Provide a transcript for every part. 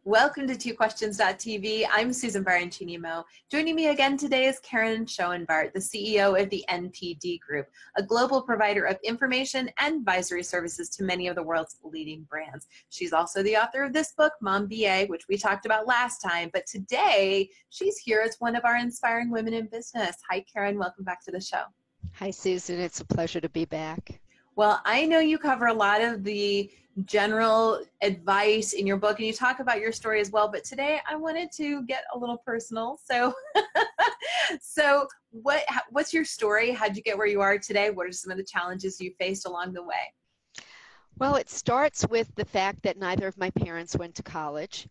Welcome to TwoQuestions.tv. I'm Susan Baroncini-Moe. Joining me again today is Karyn Schoenbart, the CEO of the NPD Group, a global provider of information and advisory services to many of the world's leading brands. She's also the author of this book, MOM.B.A, which we talked about last time, but today she's here as one of our inspiring women in business. Hi, Karyn. Welcome back to the show. Hi, Susan. It's a pleasure to be back. Well, I know you cover a lot of the general advice in your book, and you talk about your story as well, but today I wanted to get a little personal. So, what's your story? How'd you get where you are today? What are some of the challenges you faced along the way? Well, it starts with the fact that neither of my parents went to college.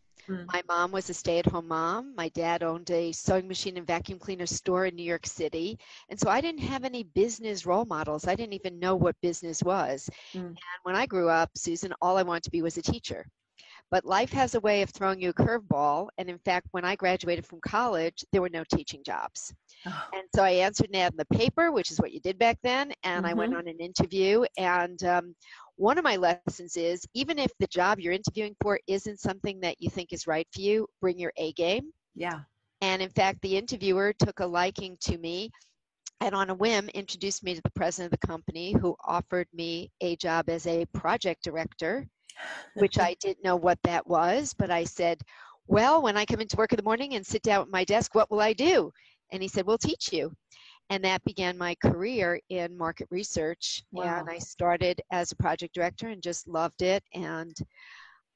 My mom was a stay-at-home mom. My dad owned a sewing machine and vacuum cleaner store in New York City. And so I didn't have any business role models. I didn't even know what business was. And when I grew up, Susan, all I wanted to be was a teacher. But life has a way of throwing you a curveball. And in fact, when I graduated from college, there were no teaching jobs. And so I answered an ad in the paper, which is what you did back then. And I went on an interview. And one of my lessons is, even if the job you're interviewing for isn't something that you think is right for you, bring your A game. Yeah. And in fact, the interviewer took a liking to me and on a whim introduced me to the president of the company, who offered me a job as a project director, which I didn't know what that was. But I said, well, when I come into work in the morning and sit down at my desk, what will I do? And he said, we'll teach you. And that began my career in market research. Wow. And I started as a project director and just loved it. And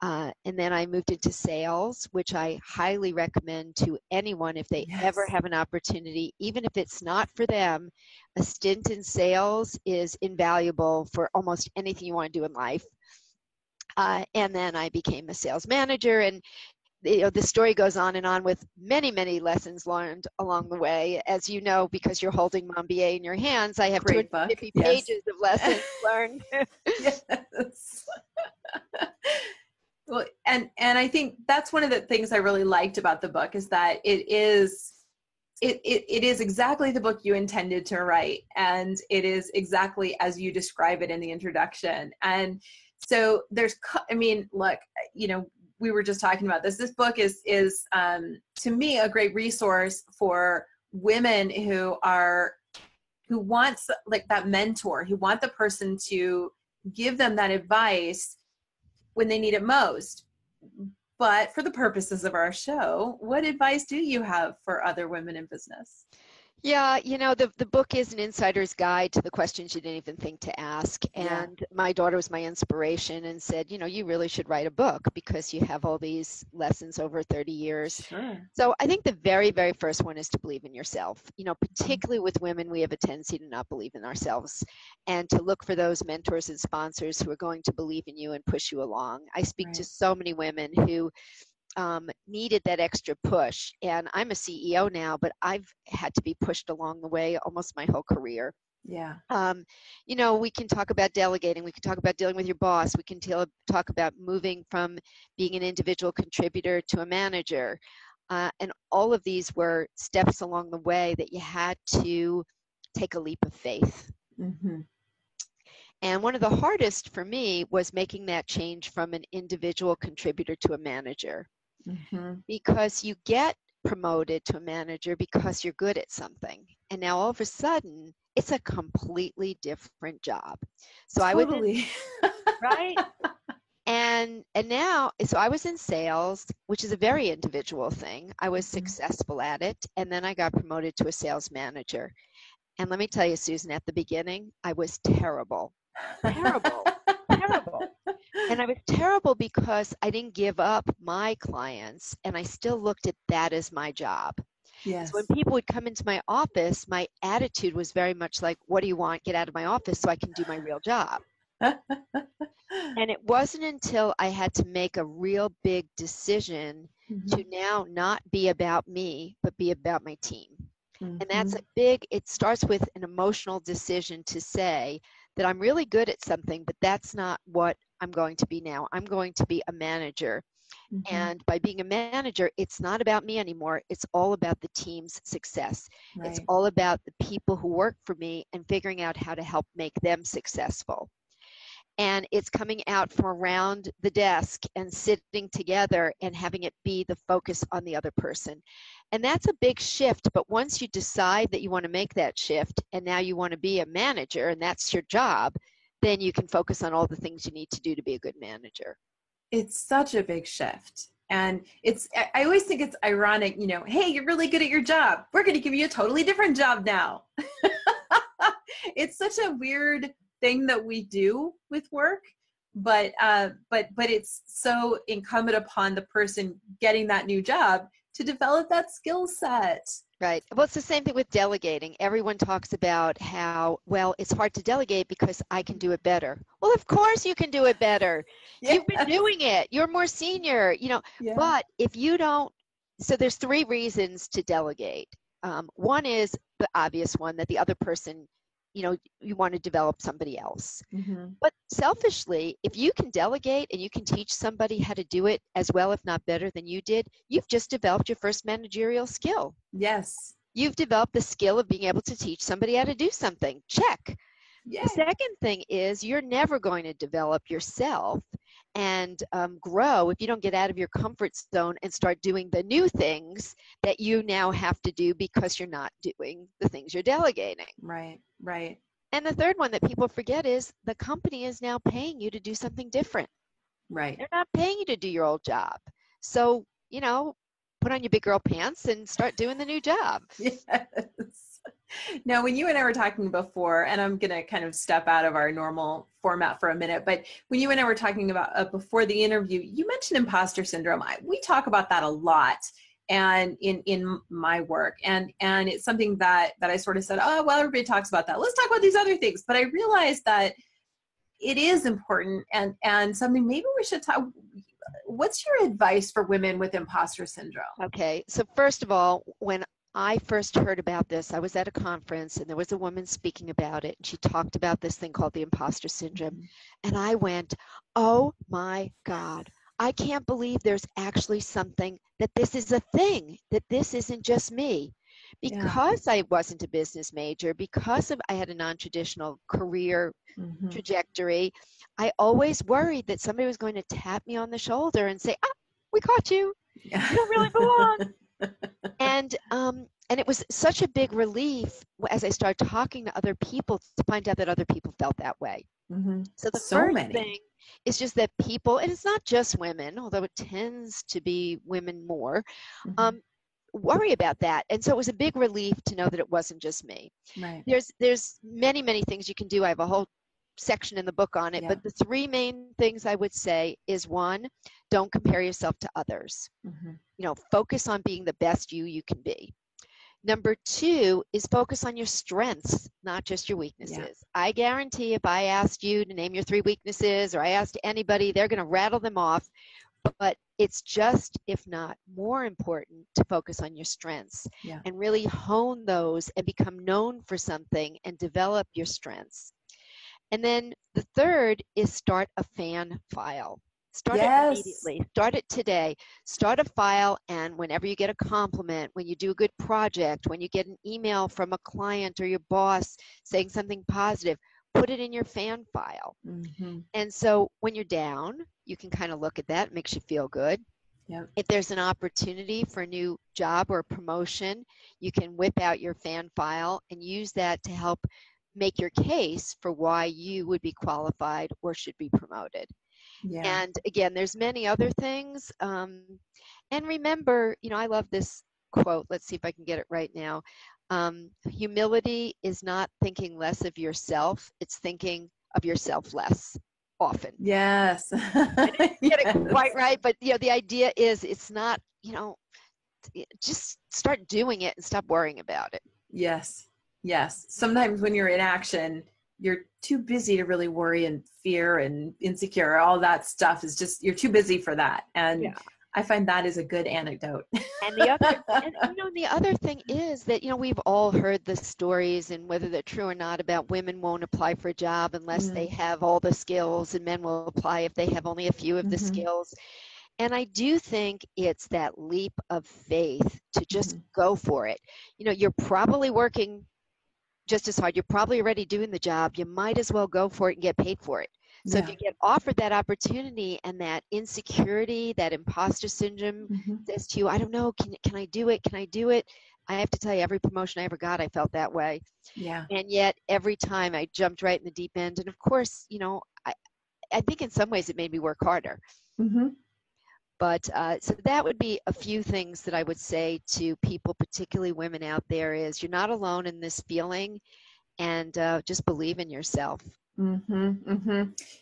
then I moved into sales, which I highly recommend to anyone if they ever have an opportunity, even if it's not for them. A stint in sales is invaluable for almost anything you want to do in life. And then I became a sales manager, and the story goes on with many, many lessons learned along the way. As you know, because you're holding MOM.B.A in your hands, I have 250 pages of lessons learned. Yes. Well, and I think that's one of the things I really liked about the book, is that it is exactly the book you intended to write, and it is exactly as you describe it in the introduction. And so look, we were just talking about this. This book is to me a great resource for women who wants like that mentor, who want the person to give them that advice when they need it most. But for the purposes of our show, what advice do you have for other women in business? Yeah, the book is an insider's guide to the questions you didn't even think to ask. And my daughter was my inspiration and said, you really should write a book because you have all these lessons over 30 years. Sure. So I think the very, very first one is to believe in yourself. Particularly with women, we have a tendency to not believe in ourselves, and to look for those mentors and sponsors who are going to believe in you and push you along. I speak to so many women who needed that extra push. And I'm a CEO now, but I've had to be pushed along the way almost my whole career. Yeah. We can talk about delegating. We can talk about dealing with your boss. We can talk about moving from being an individual contributor to a manager. And all of these were steps along the way that you had to take a leap of faith. And one of the hardest for me was making that change from an individual contributor to a manager. Because you get promoted to a manager because you're good at something. And now all of a sudden, it's a completely different job. So totally. Right? And now, so I was in sales, which is a very individual thing. I was successful at it. And then I got promoted to a sales manager. And let me tell you, Susan, at the beginning, I was terrible. Terrible. And I was terrible because I didn't give up my clients, and I still looked at that as my job. Yes. So when people would come into my office, my attitude was very much like, what do you want? Get out of my office so I can do my real job. And it wasn't until I had to make a real big decision to now not be about me, but be about my team. And that's it starts with an emotional decision to say that I'm really good at something, but that's not what I'm going to be now. I'm going to be a manager. And by being a manager, it's not about me anymore. It's all about the team's success. It's all about the people who work for me and figuring out how to help make them successful. and it's coming out from around the desk and sitting together and having it be the focus on the other person. And that's a big shift, but once you decide that you want to make that shift and now you want to be a manager and that's your job, then you can focus on all the things you need to do to be a good manager. It's such a big shift. And I always think it's ironic, you know, hey, you're really good at your job. We're going to give you a totally different job now. It's such a weird thing that we do with work, but it's so incumbent upon the person getting that new job to develop that skill set. Right. Well, it's the same thing with delegating. Everyone talks about how, well, it's hard to delegate because I can do it better. Well, of course you can do it better. Yes. You've been doing it. You're more senior, you know, Yeah. But if you don't, so there's 3 reasons to delegate. One is the obvious one, that the other person, you know, you want to develop somebody else. Mm-hmm. But selfishly, if you can delegate and you can teach somebody how to do it as well, if not better than you did, you've just developed your first managerial skill. Yes. You've developed the skill of being able to teach somebody how to do something. Check. Yay. The second thing is you're never going to develop yourself and grow if you don't get out of your comfort zone and start doing the new things that you now have to do because you're not doing the things you're delegating. Right, right. And the third one that people forget is the company is now paying you to do something different. Right. They're not paying you to do your old job. So, you know, put on your big girl pants and start doing the new job. Yes. Now, when you and I were talking before, and I'm going to kind of step out of our normal format for a minute, but when you and I were talking about before the interview, you mentioned imposter syndrome. We talk about that a lot, and in my work, and it's something that I sort of said, oh, well, everybody talks about that. Let's talk about these other things. But I realized that it is important, and something maybe we should talk. What's your advice for women with imposter syndrome? Okay, so first of all, when I first heard about this, I was at a conference and there was a woman speaking about it, and she talked about this thing called the imposter syndrome. Mm-hmm. And I went, oh my God, I can't believe there's actually something, that this is a thing, that this isn't just me. Because I wasn't a business major, because I had a non-traditional career trajectory, I always worried that somebody was going to tap me on the shoulder and say, ah, we caught you. You don't really belong. And it was such a big relief as I started talking to other people to find out that other people felt that way. Mm-hmm. So the first thing is just that people, and it's not just women, although it tends to be women more, worry about that. And so it was a big relief to know that it wasn't just me. Right. There's many, many things you can do. I have a whole section in the book on it, but the 3 main things I would say is, 1, don't compare yourself to others. You know, focus on being the best you can be. Number 2 is focus on your strengths, not just your weaknesses. Yeah. I guarantee if I asked you to name your 3 weaknesses, or I asked anybody, they're going to rattle them off. But it's just, if not more important, to focus on your strengths and really hone those and become known for something and develop your strengths. And then the 3rd is start a fan file. Start it immediately. Start it today. Start a file, and whenever you get a compliment, when you do a good project, when you get an email from a client or your boss saying something positive, put it in your fan file. And so when you're down, you can kind of look at that. It makes you feel good. If there's an opportunity for a new job or a promotion, you can whip out your fan file and use that to help make your case for why you would be qualified or should be promoted. And again, there's many other things. And remember, you know, I love this quote. Let's see if I can get it right now. Humility is not thinking less of yourself. It's thinking of yourself less often. Yes. I didn't get it quite right, but you know, the idea is it's not, you know, just start doing it and stop worrying about it. Yes. Yes. Sometimes when you're in action, you're too busy to really worry, and fear and insecure, all that stuff is just, you're too busy for that. And I find that is a good anecdote. And the other, and, you know, the other thing is that, you know, we've all heard the stories, and whether they're true or not, about women won't apply for a job unless they have all the skills, and men will apply if they have only a few of the skills. And I do think it's that leap of faith to just go for it. You know, you're probably working just as hard. You're probably already doing the job. You might as well go for it and get paid for it. So if Yeah. you get offered that opportunity and that insecurity, that imposter syndrome says to you, I don't know, can I do it? Can I do it? I have to tell you, every promotion I ever got, I felt that way. Yeah. And yet every time I jumped right in the deep end. And of course, I think in some ways it made me work harder. But so that would be a few things that I would say to people, particularly women out there, is you're not alone in this feeling, and just believe in yourself.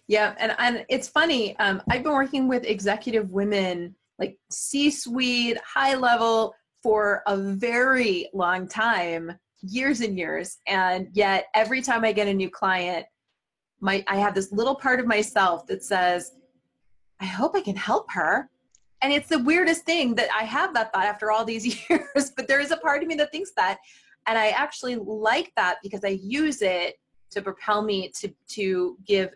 Yeah. And it's funny. I've been working with executive women, like C-suite, high level, for a very long time, years and years. And yet every time I get a new client, I have this little part of myself that says, I hope I can help her. And it's the weirdest thing that I have that thought after all these years, but there is a part of me that thinks that. And I actually like that because I use it to propel me to give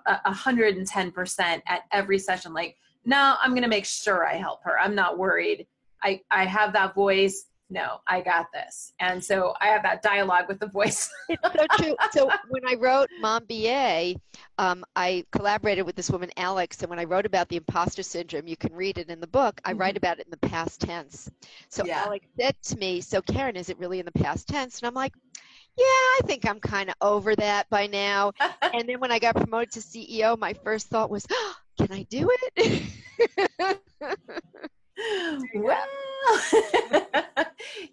110% at every session. Like, no, I'm going to make sure I help her. I'm not worried. I have that voice. No, I got this. And so I have that dialogue with the voice. It's so true. So when I wrote MOM.B.A, I collaborated with this woman, Alex, and when I wrote about the imposter syndrome, you can read it in the book, I write about it in the past tense. So Yeah. Alex said to me, so Karyn, is it really in the past tense? And I'm like, yeah, I think I'm kind of over that by now. And then when I got promoted to CEO, my first thought was, oh, can I do it? Well,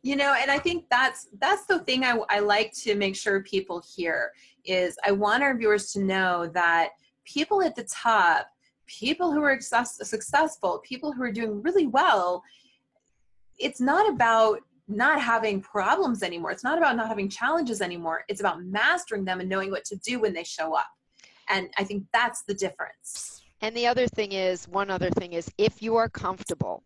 and I think that's the thing I like to make sure people hear is I want our viewers to know that people at the top, people who are successful, people who are doing really well, it's not about not having problems anymore. It's not about not having challenges anymore. It's about mastering them and knowing what to do when they show up. And I think that's the difference. And the other thing is, one other thing is, if you are comfortable,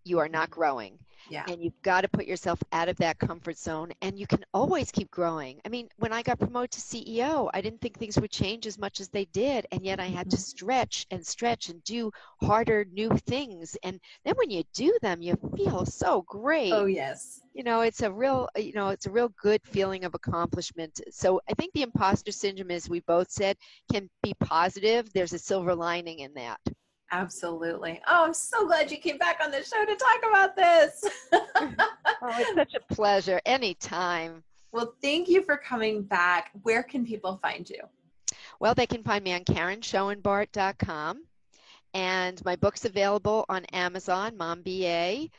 you are not growing. Yeah. And you've got to put yourself out of that comfort zone, and you can always keep growing. I mean, when I got promoted to CEO, I didn't think things would change as much as they did, and yet I had to stretch and do harder new things. And then when you do them, you feel so great. Oh, yes. It's a real good feeling of accomplishment. So I think the imposter syndrome, as we both said, can be positive. There's a silver lining in that. Absolutely. Oh, I'm so glad you came back on the show to talk about this. Oh, it's such a pleasure. Anytime. Well, thank you for coming back. Where can people find you? Well, they can find me on KarynSchoenbart.com, and my book's available on Amazon, MOM.B.A.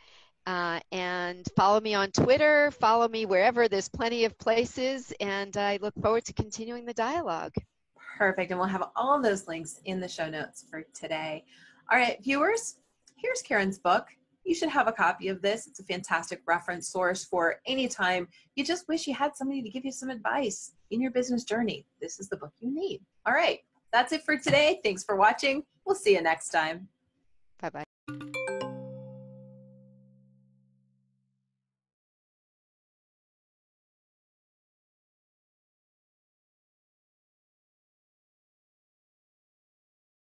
And follow me on Twitter, follow me wherever. There's plenty of places, and I look forward to continuing the dialogue. Perfect. And we'll have all those links in the show notes for today. All right, viewers, here's Karyn's book. You should have a copy of this. It's a fantastic reference source for any time you just wish you had somebody to give you some advice in your business journey. This is the book you need. All right, that's it for today. Thanks for watching. We'll see you next time. Bye-bye.